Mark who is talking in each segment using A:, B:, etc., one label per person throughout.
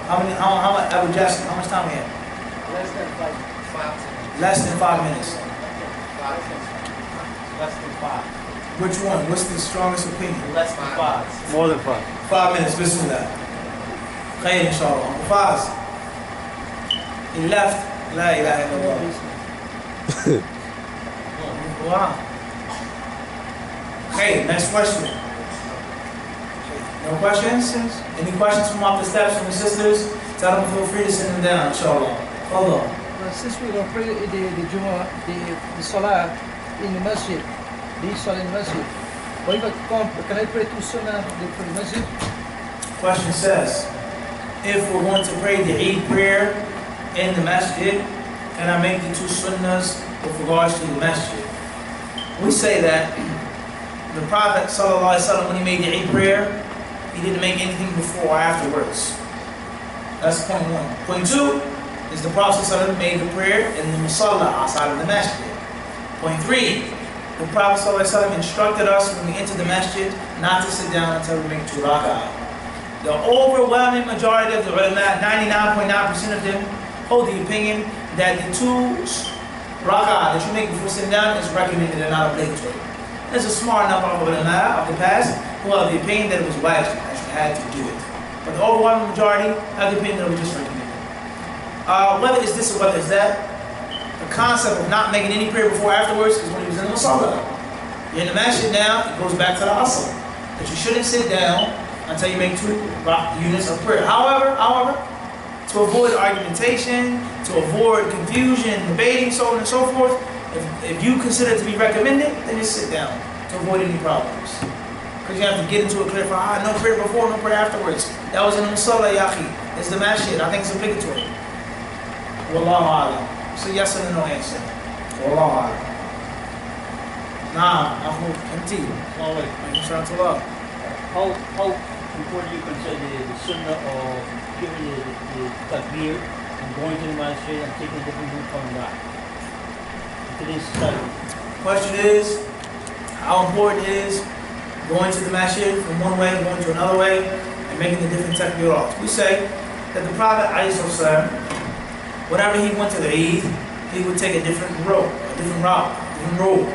A: How much, Abu Jackson, how much time we have?
B: Less than 5.
A: Less than 5 minutes.
B: Less than 5.
A: Which one? What's the strongest opinion?
B: Less than 5.
C: More than 5.
A: 5 minutes, bismillah. Khair, inshallah. Uncle Faz. He left. La ilaha illallah. Wow. Okay, next question. No questions? Any questions from off the steps from the sisters? Tell them feel free to send them down, inshallah. Hold on.
D: Since we're going to pray the Jummah, the Salah in the masjid, the Salah in the masjid, what if I come, can I pray 2 sunnah for the masjid?
A: Question says, if we're going to pray the Eid prayer in the masjid, can I make the 2 sunnahs with regards to the masjid? We say that the Prophet ﷺ, when he made the Eid prayer, he didn't make anything before or afterwards. That's point 1. Point 2 is the Prophet ﷺ made the prayer in the musalla outside of the masjid. Point 3, the Prophet ﷺ instructed us when we enter the masjid not to sit down until we make 2 rak'ah. The overwhelming majority of the ulama, 99.9% of them, hold the opinion that the 2 rak'ah that you make before sitting down is recommended and not obligatory. There's a smart number of ulama of the past who have the opinion that it was wajib, that you had to do it. But the overwhelming majority have the opinion that it was just recommended. Whether it's this or whether it's that, the concept of not making any prayer before or afterwards is when he was in the musalla. You're in the masjid now, it goes back to the asl, that you shouldn't sit down until you make 2 units of prayer. However, to avoid argumentation, to avoid confusion, debating, so on and so forth, if you consider it to be recommended, then just sit down to avoid any problems. Because you have to get into a clear for no prayer before, no prayer afterwards. That was in the musalla, yaqi. It's the masjid. I think it's obligatory. Wallahu a'lam. So yes or no answer. Wallahu a'lam. Nah, I'm continue.
C: Oh, wait.
A: Inshallah.
C: How important you consider the sunnah of giving the takbir and going to the masjid and taking a different route coming back? Today's study.
A: Question is, how important is going to the masjid from one way, going to another way, and making the different takbirat? We say that the Prophet, whenever he went to the Eid, he would take a different road, a different road.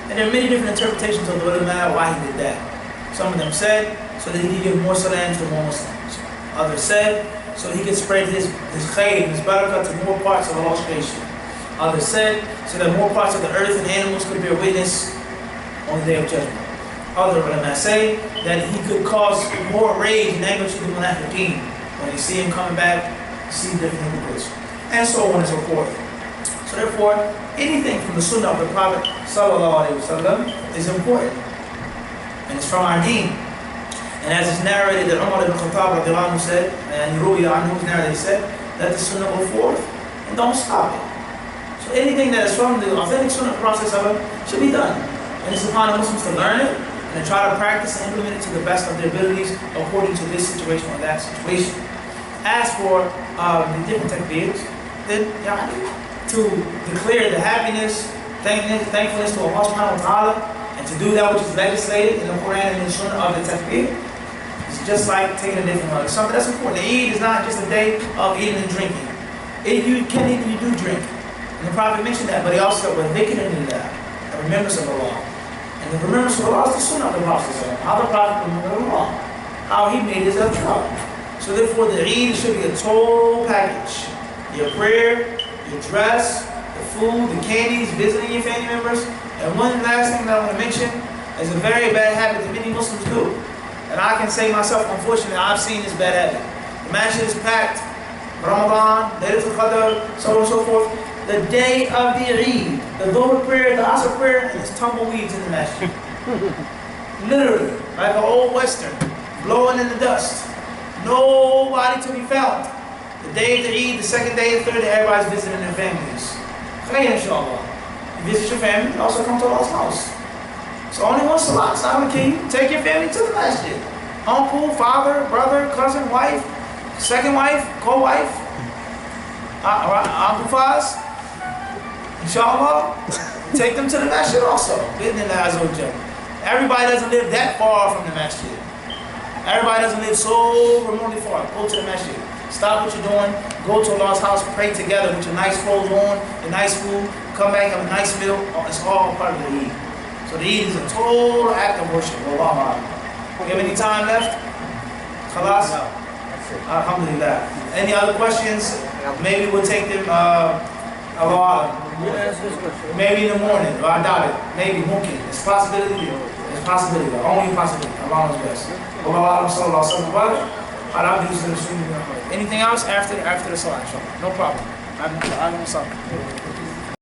A: And there are many different interpretations of the ulama why he did that. Some of them said, so that he could give more salams to more Muslims. Others said, so he could spread his khayr, his barakah to more parts of Allah's creation. Others said, so that more parts of the earth and animals could bear witness on the day of judgment. Other ulama say that he could cause more rage and anger to the munafiqeen when they see him coming back, see different hypocrites, and so on and so forth. So therefore, anything from the sunnah of the Prophet ﷺ is important, and it's from our deen. And as it's narrated that Umar ibn Khattab said, and Rubi anhu narrated, said, let the sunnah go forth and don't stop it. So anything that is from the authentic sunnah process of it should be done. And it's upon the Muslims to learn it and to try to practice and implement it to the best of their abilities according to this situation or that situation. As for the different takbirs, then to declare the happiness, thankfulness to Allah subhanahu wa ta'ala, and to do that which is legislated in the Quran and in the Sunnah of the takbir, it's just like taking a different hug. Something that's important. The Eid is not just a day of eating and drinking. If you can eat and you do drink. And the Prophet mentioned that, but he also said, وَذِكْرٍ لِلَّهِ, the remembrance of Allah. And the remembrance of Allah is the Sunnah of the Prophet. How the Prophet remembered Allah. How he made his trial. So therefore the Eid should be a total package. Your prayer, your dress, the food, the candies, visiting your family members. And one last thing that I want to mention is a very bad habit that many Muslims do. And I can say myself, unfortunately, I've seen this bad habit. The masjid is packed, Ramadan, Laylatul Qadr, so on and so forth. The day of the Eid, the Dhuhr prayer, the Asr prayer, and there's tumbleweeds in the masjid. Literally, like an old Western, blowing in the dust. Nobody to be found. The day of the Eid, the second day, the third day, everybody's visiting their families. Khayr, inshallah. You visit your family, you also come to Allah's house. So only one salat, it's not okay. Take your family to the masjid. Uncle, father, brother, cousin, wife, second wife, co-wife, Uncle Faz, inshallah, take them to the masjid also. Everybody doesn't live that far from the masjid. Everybody doesn't live so remotely far. Go to the masjid. Stop what you're doing, go to Allah's house, pray together with your nice clothes on, your nice food, come back, have a nice meal. It's all part of the Eid. So the Eid is a total act of worship. Wallahu a'lam. You have any time left? Khalas?
B: No, that's it.
A: Alhamdulillah. Any other questions? Maybe we'll take them, Allah. Maybe in the morning, or I doubt it. Maybe, mumkin. It's a possibility. It's a possibility. Only a possibility. Allah knows best. Wallahu a'lam, sallallahu alaihi wa sallam. Anything else after the salah, inshallah? No problem. I'm sorry.